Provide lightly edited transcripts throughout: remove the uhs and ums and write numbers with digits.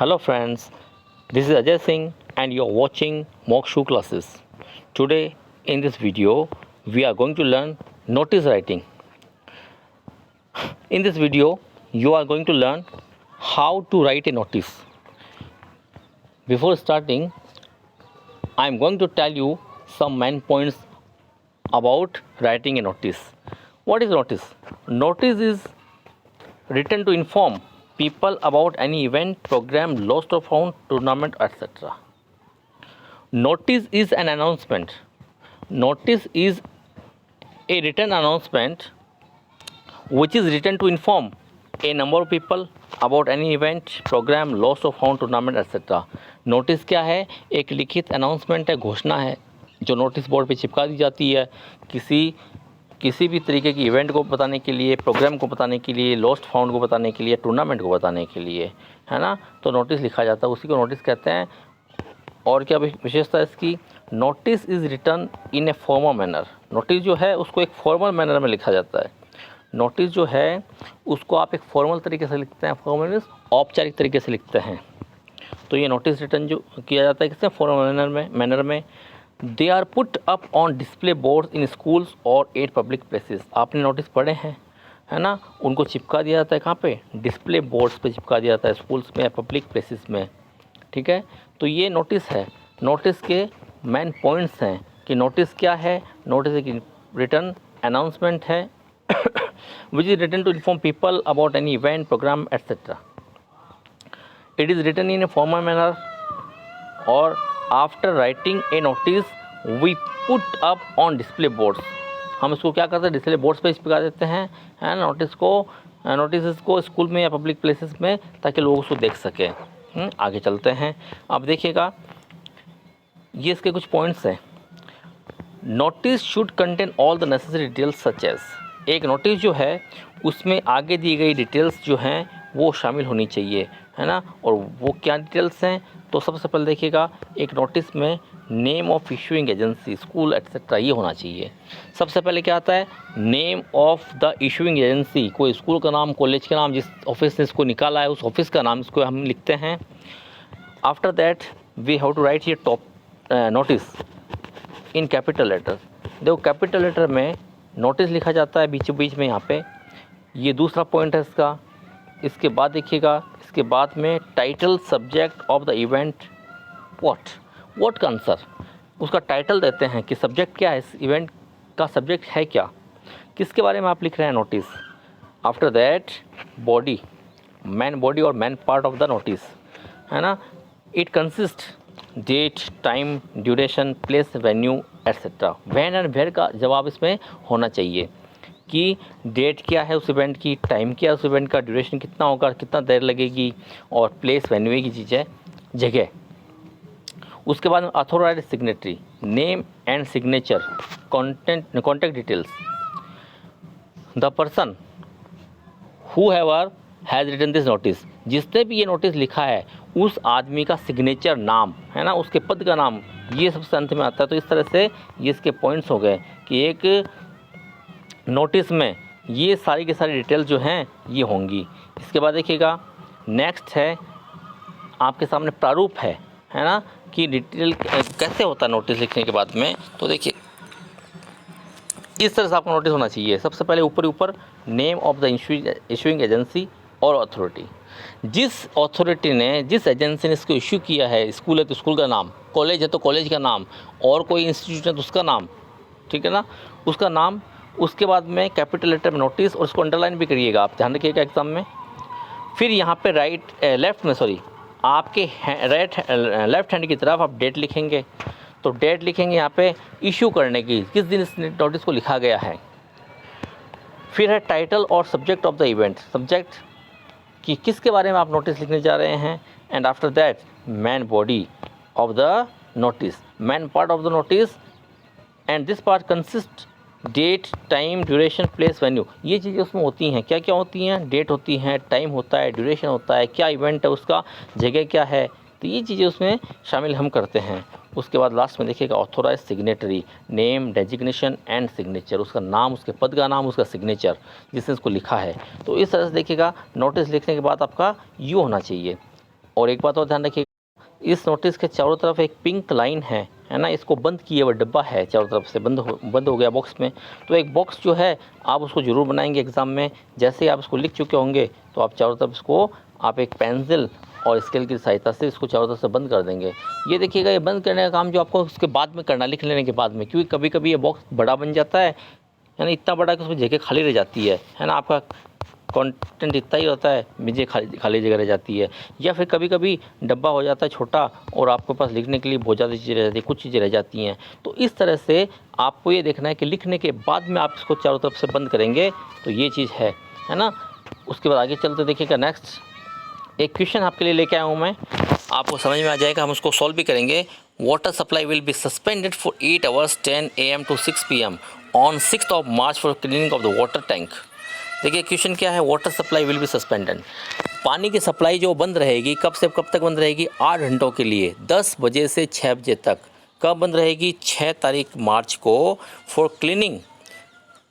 Hello friends, this is Ajay Singh and you are watching Mokshu classes. Today in this video we are going to learn notice writing. In this video you are going to learn how to write a notice. Before starting, I am going to tell you some main points about writing a notice. What is notice? Notice is written to inform people about any event, program, lost or found, tournament, etc. Notice is an announcement. Notice is a written announcement which is written to inform a number of people about any event, program, lost or found, tournament, etc. Notice क्या है? एक लिखित announcement है, घोषणा है जो notice board पे चिपका दी जाती है किसी भी तरीके की इवेंट को बताने के लिए, प्रोग्राम को बताने के लिए, लॉस्ट फाउंड को बताने के लिए, टूर्नामेंट को बताने के लिए, है ना। तो नोटिस लिखा जाता है, उसी को नोटिस कहते हैं। और क्या विशेषता है इसकी? Notice is written in a formal manner. Notice जो है उसको एक फॉर्मल मैनर में लिखा जाता है। नोटिस जो है उसको आप एक फॉर्मल तरीके से लिखते हैं, फॉर्मल मीन्स औपचारिक तरीके से लिखते हैं। तो ये नोटिस रिटर्न जो किया जाता है किससे? फॉर्मल मैनर में। They are put up on display boards in schools और एट पब्लिक प्लेसेस। आपने नोटिस पढ़े हैं, है ना। उनको चिपका दिया जाता है कहाँ पे? डिस्प्ले बोर्ड्स पे चिपका दिया जाता है, स्कूल्स में या पब्लिक प्लेसेस में, ठीक है। तो ये नोटिस है। नोटिस के मेन पॉइंट्स हैं कि नोटिस क्या है। नोटिस एक रिटर्न अनाउंसमेंट है which is written to inform people about any event, program, etc. It is written in a formal manner, or after writing a notice we put up on display boards. हम इसको क्या करते हैं? Display boards पे चिपका देते हैं, है ना, नोटिस को स्कूल में या पब्लिक प्लेसेस में, ताकि लोग उसको देख सकें। आगे चलते हैं। अब देखिएगा, ये इसके कुछ पॉइंट्स हैं। Notice should contain all the necessary details such as. एक नोटिस जो है उसमें आगे दी गई डिटेल्स जो हैं वो शामिल होनी चाहिए, है ना। और वो क्या डिटेल्स हैं? तो सबसे पहले देखिएगा, एक नोटिस में name of issuing agency, school etcetera, ये होना चाहिए। सबसे पहले क्या आता है? Name of the issuing agency. कोई स्कूल का नाम, कॉलेज का नाम, जिस ऑफिस ने इसको निकाला है उस ऑफिस का नाम इसको हम लिखते हैं। After that we have to write ये top notice in capital letter. देखो, कैपिटल लेटर में नोटिस लिखा जाता है बीचों बीच में, यहाँ पे। ये दूसरा पॉइंट है इसका। इसके बाद देखिएगा, इसके बाद में title, subject of the event, what का आंसर, उसका टाइटल देते हैं कि सब्जेक्ट क्या है, इस इवेंट का सब्जेक्ट है क्या, किसके बारे में आप लिख रहे हैं notice. After that body, main body और main part of the notice, है ना। It consist date, time, duration, place, venue etcetera. When and where का जवाब इसमें होना चाहिए कि डेट क्या है उस इवेंट की, टाइम क्या है उस इवेंट का, ड्यूरेशन कितना होगा, कितना देर लगेगी, और प्लेस, वेन्यू की चीज़ है, जगह। उसके बाद में authorised signatory, name and signature, contact details, the person who has written this notice. जिसने भी ये नोटिस लिखा है उस आदमी का सिग्नेचर, नाम, है ना, उसके पद का नाम, ये सबसे अंत में आता है। तो इस तरह से ये इसके पॉइंट्स हो गए कि एक नोटिस में ये सारी की सारी डिटेल जो हैं ये होंगी। इसके बाद देखिएगा, नेक्स्ट है आपके सामने प्रारूप है ना, कि डिटेल कैसे होता है नोटिस लिखने के बाद में। तो देखिए, इस तरह से आपको नोटिस होना चाहिए। सबसे पहले ऊपर name of the issuing agency और अथॉरिटी। जिस अथॉरिटी ने, जिस एजेंसी ने इसको इशू किया है, स्कूल है तो स्कूल का नाम, कॉलेज है तो कॉलेज का नाम, और कोई इंस्टीट्यूट है तो उसका नाम, ठीक है ना, उसका नाम। उसके बाद में कैपिटल लेटर में नोटिस, और उसको अंडरलाइन भी करिएगा आप, ध्यान रखिएगा एग्जाम में। फिर यहाँ पे आपके लेफ्ट हैंड की तरफ आप डेट लिखेंगे। तो डेट लिखेंगे यहाँ पे इशू करने की, किस दिन इस नोटिस को लिखा गया है। फिर है टाइटल और subject of the event, subject कि किसके बारे में आप नोटिस लिखने जा रहे हैं। And after that main body of the notice, main part of the notice, and this part consist date, time, duration, place, venue. ये चीज़ें उसमें होती हैं। क्या क्या होती हैं? डेट होती हैं, टाइम होता है, ड्यूरेशन होता है, क्या इवेंट है उसका, जगह क्या है, तो ये चीज़ें उसमें शामिल हम करते हैं। उसके बाद लास्ट में देखिएगा authorise signatory, name, designation and signature, उसका नाम, उसके पद का नाम, उसका सिग्नेचर जिसने उसको लिखा है। तो इस तरह से देखिएगा, नोटिस लिखने के बाद आपका यू होना चाहिए, और एक बात और ध्यान रखिए, इस नोटिस के चारों तरफ एक पिंक लाइन है ना, इसको बंद किए हुआ डब्बा है, चारों तरफ से बंद हो गया बॉक्स में। तो एक बॉक्स जो है आप उसको ज़रूर बनाएंगे एग्ज़ाम में। जैसे ही आप इसको लिख चुके होंगे तो आप चारों तरफ इसको आप एक पेंसिल और स्केल की सहायता से इसको चारों तरफ से बंद कर देंगे। ये देखिएगा, ये बंद करने का काम जो आपको उसके बाद में करना, लिख लेने के बाद में, क्योंकि कभी कभी ये बॉक्स बड़ा बन जाता है ना, इतना बड़ा कि उसमें जगह खाली रह जाती है ना, आपका कंटेंट इतना ही होता है, मुझे खाली जगह रह जाती है। या फिर कभी कभी डब्बा हो जाता है छोटा और आपके पास लिखने के लिए बहुत ज़्यादा चीज़ें रह जाती है, कुछ चीज़ें रह जाती हैं। तो इस तरह से आपको ये देखना है कि लिखने के बाद में आप इसको चारों तरफ से बंद करेंगे तो ये चीज़ है ना। उसके बाद आगे चलते देखिएगा, नेक्स्ट एक क्वेश्चन आपके लिए लेके आया हूँ मैं, आपको समझ में आ जाएगा, हम उसको सॉल्व भी करेंगे। Water supply will be suspended for 8 hours 10 AM to 6 PM on 6 March for cleaning of the water tank. देखिए क्वेश्चन क्या है, water supply will be suspended, पानी की सप्लाई जो बंद रहेगी, कब से कब तक बंद रहेगी, 8 घंटों के लिए, 10 बजे से 6 बजे तक। कब बंद रहेगी, 6 तारीख मार्च को, फॉर क्लीनिंग,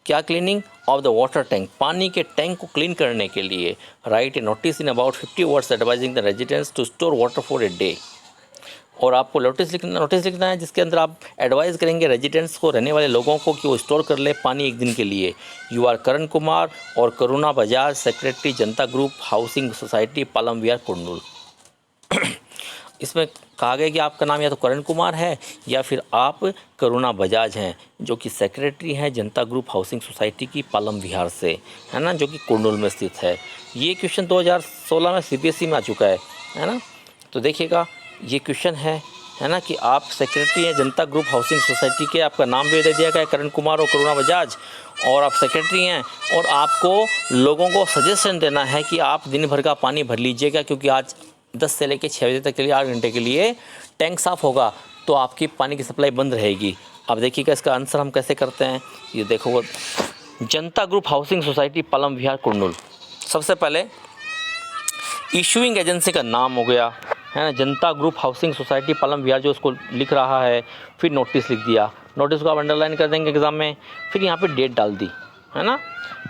क्या cleaning of the water tank, पानी के टैंक को क्लीन करने के लिए। Write a notice in about 50 words advising the residents to store water for a day. और आपको नोटिस लिखना है जिसके अंदर आप एडवाइस करेंगे रेजिडेंट्स को, रहने वाले लोगों को, कि वो स्टोर कर ले पानी एक दिन के लिए। यू आर करण कुमार और करुणा बजाज, सेक्रेटरी जनता ग्रुप हाउसिंग सोसाइटी पालम विहार कुर्नूल। इसमें कहा गया कि आपका नाम या तो करण कुमार है या फिर आप करुणा बजाज हैं, जो कि सेक्रेटरी हैं जनता ग्रुप हाउसिंग सोसाइटी की पालम विहार से, है ना, जो कि कुर्नूल में स्थित है। ये क्वेश्चन 2016 में CBSE में आ चुका है ना। तो देखिएगा ये क्वेश्चन है ना, कि आप सेक्रेटरी हैं जनता ग्रुप हाउसिंग सोसाइटी के, आपका नाम भी दे दिया गया है करण कुमार और करुणा बजाज, और आप सेक्रेटरी हैं, और आपको लोगों को सजेशन देना है कि आप दिन भर का पानी भर लीजिएगा, क्योंकि आज 10 से लेकर 6 बजे तक के लिए 8 घंटे के लिए टैंक साफ़ होगा, तो आपकी पानी की सप्लाई बंद रहेगी। अब देखिएगा इसका आंसर हम कैसे करते हैं, ये देखो, जनता ग्रुप हाउसिंग सोसाइटी पालम विहार कुर्नूल। सबसे पहले इशूइंग एजेंसी का नाम हो गया, है ना, जनता ग्रुप हाउसिंग सोसाइटी पालम विहार, जो उसको लिख रहा है। फिर नोटिस लिख दिया, नोटिस को आप अंडरलाइन कर देंगे एग्ज़ाम में। फिर यहाँ पे डेट डाल दी, है ना,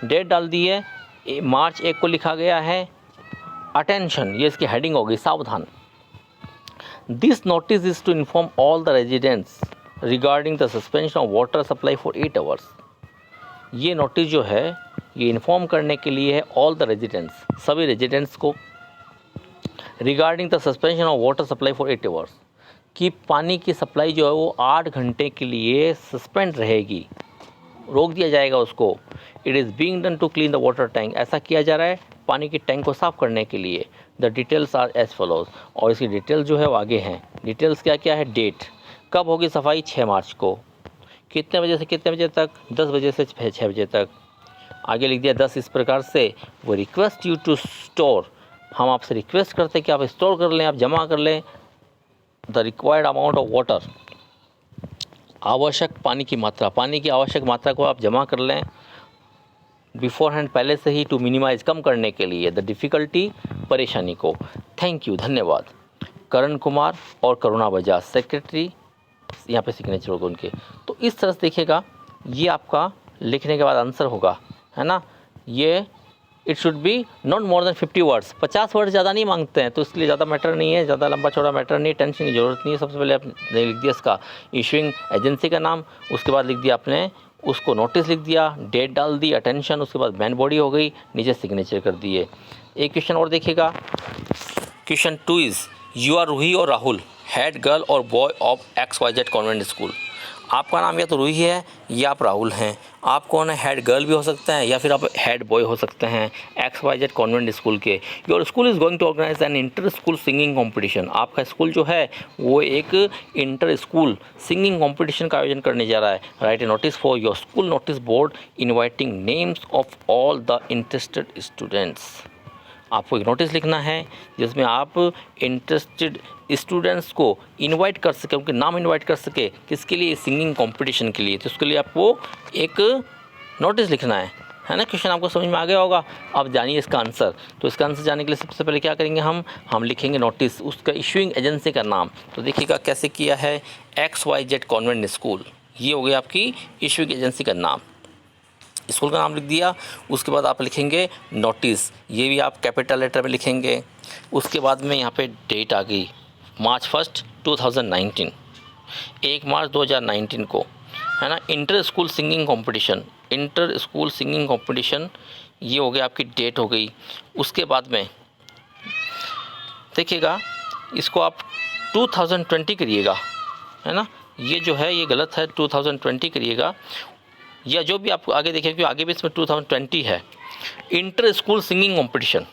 डेट डाल दी है, मार्च 1 को लिखा गया है। अटेंशन, ये इसकी हेडिंग होगी, सावधान। This notice is to inform all the residents regarding the suspension of water supply for 8 hours. ये नोटिस जो है ये इन्फॉर्म करने के लिए है ऑल द रेजिडेंट्स, सभी रेजिडेंट्स को, regarding the suspension of water supply for 8 hours, कि पानी की सप्लाई जो है वो 8 घंटे के लिए सस्पेंड रहेगी, रोक दिया जाएगा उसको। It is being done to clean the water tank, ऐसा किया जा रहा है पानी की टैंक को साफ़ करने के लिए। The details are as follows, और इसकी डिटेल्स जो है वो आगे हैं। डिटेल्स क्या क्या है, डेट, कब होगी सफाई, 6 मार्च को, कितने बजे से कितने बजे तक, 10 बजे से 6 बजे तक। आगे लिख दिया 10 इस प्रकार से, वो रिक्वेस्ट यू टू स्टोर, हम आपसे रिक्वेस्ट करते हैं कि आप स्टोर कर लें, आप जमा कर लें, the required amount of water, आवश्यक पानी की मात्रा, पानी की आवश्यक मात्रा को आप जमा कर लें बिफोर हैंड, पहले से ही, टू मिनिमाइज, कम करने के लिए, द डिफ़िकल्टी, परेशानी को। थैंक यू, धन्यवाद। करण कुमार और करुणा बजाज, सेक्रेटरी, यहाँ पे सिग्नेचर होगा उनके। तो इस तरह से देखिएगा, ये आपका लिखने के बाद आंसर होगा, है ना। ये it should be not more than 50 words, 50 word ज़्यादा नहीं मांगते हैं, तो इसके लिए ज़्यादा मैटर नहीं है, ज़्यादा लंबा चौड़ा मैटर नहीं, टेंशन की ज़रूरत नहीं है। सबसे पहले आपने लिख दिया इसका इशूइंग एजेंसी का नाम, उसके बाद लिख दिया आपने उसको नोटिस लिख दिया, डेट डाल दी, अटेंशन, उसके बाद मैन बॉडी हो गई, नीचे सिग्नेचर कर दिए। एक क्वेश्चन और देखिएगा, question 2 is you are Ruhi और राहुल, हेड गर्ल और boy of XYZ convent school. आपका नाम या तो रूही है या आप राहुल हैं, आप कौन है, हेड गर्ल भी हो सकते हैं या फिर आप हेड बॉय हो सकते हैं XYZ कॉन्वेंट स्कूल के। Your school is going to organise an inter school singing competition, आपका स्कूल जो है वो एक इंटर स्कूल सिंगिंग कंपटीशन का आयोजन करने जा रहा है। Write a notice for your school notice board inviting names of all the interested students. आपको एक नोटिस लिखना है जिसमें आप इंटरेस्टेड स्टूडेंट्स को इनवाइट कर सके, उनके नाम इनवाइट कर सके, किसके लिए, सिंगिंग कंपटीशन के लिए। तो उसके लिए आपको एक नोटिस लिखना है ना। क्वेश्चन आपको समझ में आ गया होगा। अब जानिए इसका आंसर। तो इसका आंसर जाने के लिए सबसे पहले क्या करेंगे, हम लिखेंगे नोटिस, उसका इशूइंग एजेंसी का नाम। तो देखिएगा कैसे किया है, XYZ कॉन्वेंट स्कूल, ये हो गया आपकी इशूइंग एजेंसी का नाम। स्कूल का नाम लिख दिया। उसके बाद आप लिखेंगे नोटिस, ये भी आप कैपिटल लेटर में लिखेंगे। उसके बाद में यहाँ पे डेट आ गई March 1, 2019, 1 मार्च 2019 को, है ना। Inter school singing competition, inter school singing competition, ये हो गया, आपकी डेट हो गई। उसके बाद में देखिएगा, इसको आप 2020 करिएगा, है ना। ये जो है ये गलत है, 2020 करिएगा, या जो भी आप आगे देखिए, क्योंकि आगे भी इसमें 2020 है। Inter school singing competition,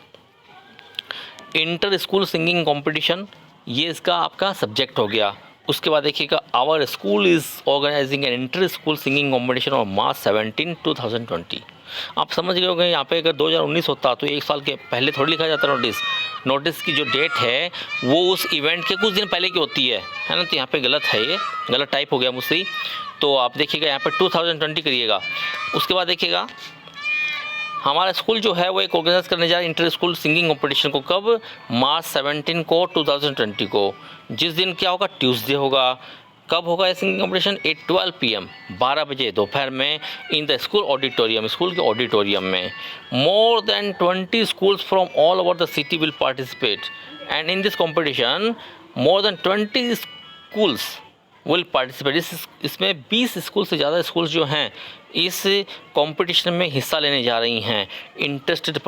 inter school singing competition, ये इसका आपका सब्जेक्ट हो गया। उसके बाद देखिएगा, our school is organising an inter school singing competition on March 17, 2020। आप समझ गए होंगे, यहाँ पे अगर 2019 होता तो एक साल के पहले थोड़ी लिखा जाता नोटिस। नोटिस की जो डेट है वो उस इवेंट के कुछ दिन पहले की होती है ना। तो यहाँ पे गलत है, ये गलत टाइप हो गया मुझसे। तो आप देखिएगा यहाँ पे 2020 करिएगा। उसके बाद देखिएगा, हमारा स्कूल जो है वो एक ऑर्गेनाइज करने जा रहा है इंटर स्कूल सिंगिंग कंपटीशन को। कब? March 17 को 2020 को, जिस दिन क्या होगा, ट्यूसडे होगा। कब होगा ये सिंगिंग कंपटीशन? 12 PM, 12 बजे दोपहर में, in the school auditorium, school के ऑडिटोरियम में। More than 20 schools from all over the city will participate, and in this competition more than 20 schools will participate. इसमें 20 स्कूल से ज़्यादा स्कूल्स जो हैं इस कंपटीशन में हिस्सा लेने जा रही हैं। Interested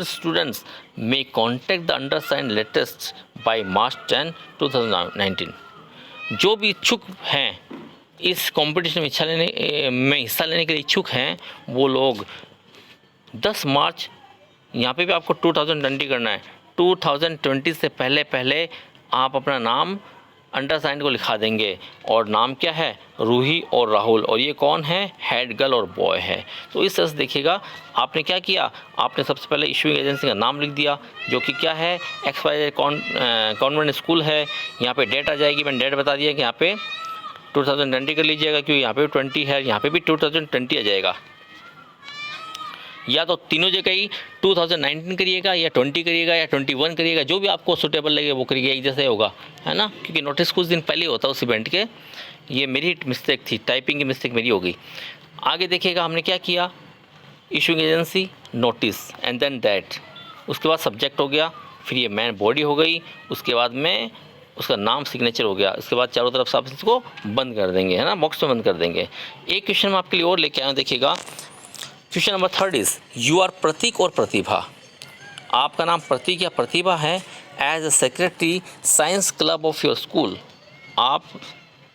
students may contact the undersigned latest by March 10, 2019। जो भी इच्छुक हैं इस कंपटीशन में हिस्सा लेने के लिए इच्छुक हैं, वो लोग 10 मार्च, यहाँ पे भी आपको 2020 करना है, 2020 से पहले आप अपना नाम अंडरसाइंड को लिखा देंगे। और नाम क्या है? रूही और राहुल। और ये कौन है? हेड गर्ल और बॉय है। तो इस तरह से देखिएगा, आपने क्या किया, आपने सबसे पहले इशूइंग एजेंसी का नाम लिख दिया, जो कि क्या है, XYZ कॉन्वेंट स्कूल है। यहाँ पे डेट आ जाएगी, मैंने डेट बता दिया कि यहाँ पे 2020 कर लीजिएगा, क्योंकि यहाँ पे भी 20 है, यहाँ पे भी 2020 आ जाएगा। या तो तीनों जगह ही 2019 करिएगा, या 20 करिएगा, या 21 करिएगा, जो भी आपको सूटेबल लगे वो करिएगा, एक जैसे होगा, है ना। क्योंकि नोटिस कुछ दिन पहले होता है उस इवेंट के। ये मेरी मिस्टेक थी, टाइपिंग की मिस्टेक मेरी हो गई। आगे देखिएगा, हमने क्या किया, issuing agency, notice, and then that. उसके बाद सब्जेक्ट हो गया, फिर ये मैन बॉडी हो गई, उसके बाद में उसका नाम सिग्नेचर हो गया। उसके बाद चारों तरफ से आप इसको बंद कर देंगे, है ना, बॉक्स में बंद कर देंगे। एक क्वेश्चन मैं आपके लिए और लेके आया हूँ, देखिएगा। Question number 3 is, you are Prateek और प्रतिभा। आपका नाम प्रतीक या प्रतिभा है। As a secretary science club of your school, आप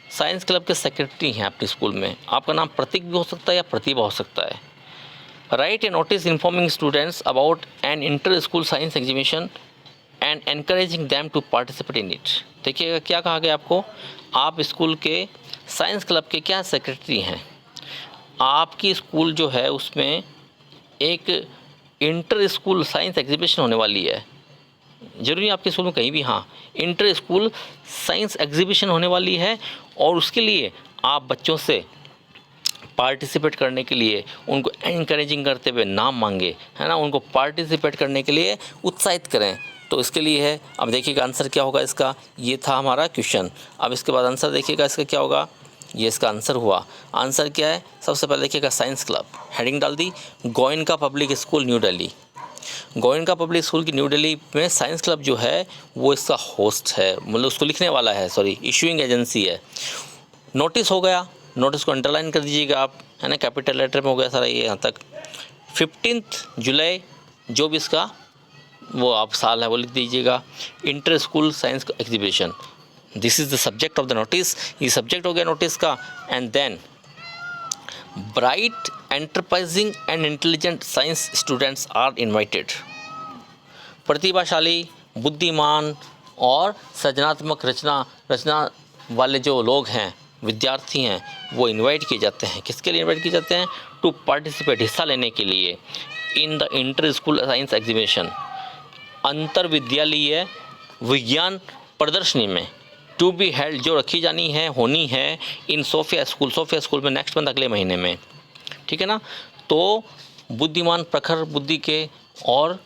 साइंस क्लब के सेक्रेटरी हैं अपने स्कूल में। आपका नाम प्रतीक भी हो सकता है या प्रतिभा हो सकता है। Write a notice informing students about an inter school science exhibition and encouraging them to participate in it. देखिएगा क्या कहा गया आपको, आप स्कूल के साइंस क्लब के क्या सेक्रेटरी हैं। आपकी स्कूल जो है उसमें एक इंटर स्कूल साइंस एग्जीबिशन होने वाली है। जरूरी नहीं आपके स्कूल में, कहीं भी, हाँ, इंटर स्कूल साइंस एग्जीबिशन होने वाली है। और उसके लिए आप बच्चों से पार्टिसिपेट करने के लिए उनको एनकरेजिंग करते हुए नाम मांगे, है ना, उनको पार्टिसिपेट करने के लिए उत्साहित करें। तो इसके लिए है, अब देखिएगा आंसर क्या होगा इसका। ये था हमारा क्वेश्चन। अब इसके बाद आंसर देखिएगा इसका क्या होगा। ये इसका आंसर हुआ। आंसर क्या है, सबसे पहले देखिएगा साइंस क्लब, हेडिंग डाल दी, Goenka public school New Delhi. Goenka public school की न्यू दिल्ली में साइंस क्लब जो है वो इसका होस्ट है, मतलब उसको लिखने वाला है, सॉरी, इशूइंग एजेंसी है। नोटिस हो गया, नोटिस को अंडरलाइन कर दीजिएगा आप, है ना, कैपिटल लेटर में हो गया सारा ये यहाँ तक। 15 जुलाई जो भी इसका वो आप साल है वो लिख दीजिएगा। Inter school science exhibition, this is the subject of the notice. ये सब्जेक्ट हो गया नोटिस का। And then bright enterprising and intelligent science students are invited. प्रतिभाशाली, बुद्धिमान और सृजनात्मक रचना वाले जो लोग हैं, विद्यार्थी हैं, वो इनवाइट किए जाते हैं। किसके लिए इनवाइट किए जाते हैं? टू पार्टिसिपेट, हिस्सा लेने के लिए, in the inter school science exhibition, अंतर विद्यालयीय विज्ञान प्रदर्शनी में, टू बी हेल्ड, जो रखी जानी है, होनी है, इन सोफिया स्कूल में नेक्स्ट मंथ, अगले महीने में, ठीक है ना। तो बुद्धिमान, प्रखर बुद्धि के और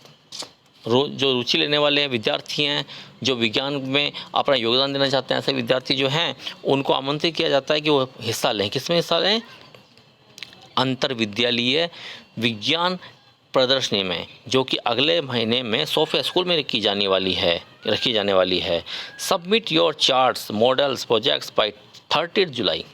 जो रुचि लेने वाले विद्यार्थी हैं, जो विज्ञान में अपना योगदान देना चाहते हैं, ऐसे विद्यार्थी जो हैं उनको आमंत्रित किया जाता है कि वो हिस्सा लें। किस में हिस्सा लें? अंतर विद्यालय विज्ञान प्रदर्शनी में, जो कि अगले महीने में सोफिया स्कूल में रखी जाने वाली है। Submit your charts models projects by 30 July.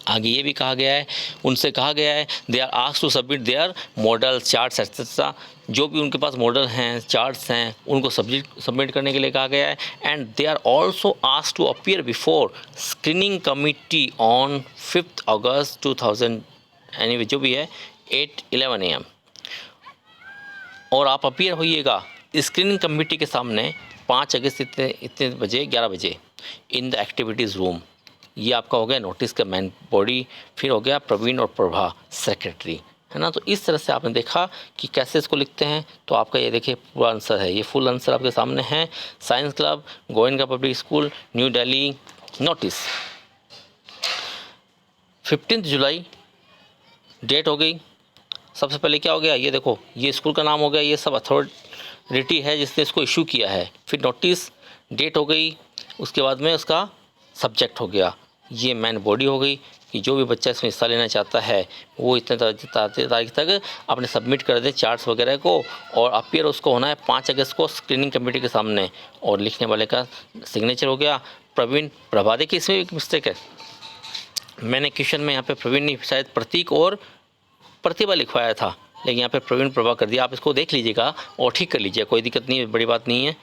आगे ये भी कहा गया है, उनसे कहा गया है they are asked to submit their model charts etcetera, जो भी उनके पास मॉडल हैं चार्ट्स हैं उनको सबमिट करने के लिए कहा गया है। And they are also asked to appear before screening committee on 5 August 2000 anyway जो भी है 8-11 AM। और आप अपीयर होइएगा स्क्रीनिंग कमेटी के सामने 5 अगस्त इतने बजे 11 बजे इन द एक्टिविटीज़ रूम। ये आपका हो गया नोटिस का मेन बॉडी। फिर हो गया प्रवीण और प्रभा सेक्रेटरी, है ना। तो इस तरह से आपने देखा कि कैसे इसको लिखते हैं। तो आपका ये देखिए पूरा आंसर है, ये फुल आंसर आपके सामने है। Science club, Goenka public school, New Delhi. Notice 15 जुलाई डेट हो गई। सबसे पहले क्या हो गया, ये देखो ये स्कूल का नाम हो गया, ये सब अथॉरिटी है जिसने इसको इशू किया है। फिर नोटिस डेट हो गई, उसके बाद में उसका सब्जेक्ट हो गया, ये मेन बॉडी हो गई कि जो भी बच्चा इसमें हिस्सा लेना चाहता है वो इतने तारीख तक अपने सबमिट कर दे चार्ट्स वगैरह को। और अपीयर उसको होना है 5 अगस्त को स्क्रीनिंग कमेटी के सामने। और लिखने वाले का सिग्नेचर हो गया प्रवीण प्रभा। देखिए इसमें एक मिस्टेक है, मैंने क्वेश्चन में यहाँ पे प्रवीण नहीं शायद प्रतीक और प्रतिभा लिखवाया था, लेकिन यहाँ पे प्रवीण प्रभा कर दिया। आप इसको देख लीजिएगा और ठीक कर लीजिए, कोई दिक्कत नहीं है, बड़ी बात नहीं है,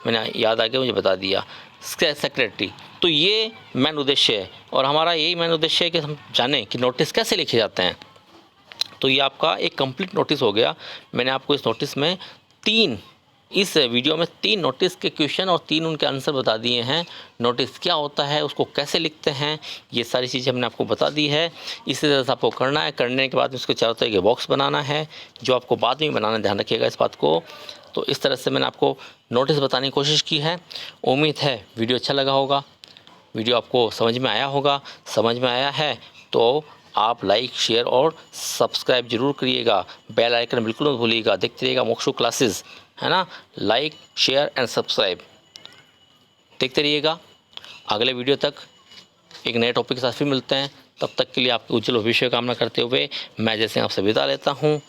मैंने याद आ गया मुझे बता दिया। सेक्रेटरी, तो ये मेन उद्देश्य है और हमारा यही मेन उद्देश्य है कि हम जानें कि नोटिस कैसे लिखे जाते हैं। तो ये आपका एक कंप्लीट नोटिस हो गया। मैंने आपको इस नोटिस में इस वीडियो में 3 नोटिस के क्वेश्चन और 3 उनके आंसर बता दिए हैं। नोटिस क्या होता है, उसको कैसे लिखते हैं, ये सारी चीज़ें हमने आपको बता दी है। इसी तरह से आपको करना है, करने के बाद उसको चारों तरह के बॉक्स बनाना है, जो आपको बाद में बनाना, ध्यान रखिएगा इस बात को। तो इस तरह से मैंने आपको नोटिस बताने की कोशिश की है। उम्मीद है वीडियो अच्छा लगा होगा, वीडियो आपको समझ में आया होगा। समझ में आया है तो आप लाइक शेयर और सब्सक्राइब जरूर करिएगा। बेल आइकन बिल्कुल मत भूलिएगा। देखते रहिएगा मोक्षु क्लासेस, है ना। लाइक शेयर एंड सब्सक्राइब देखते रहिएगा। अगले वीडियो तक एक नए टॉपिक के साथ फिर मिलते हैं। तब तक के लिए आपके उज्जवल भविष्य कामना करते हुए मैं जैसे आपसे विदा लेता हूँ।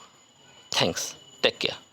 Thanks, take care.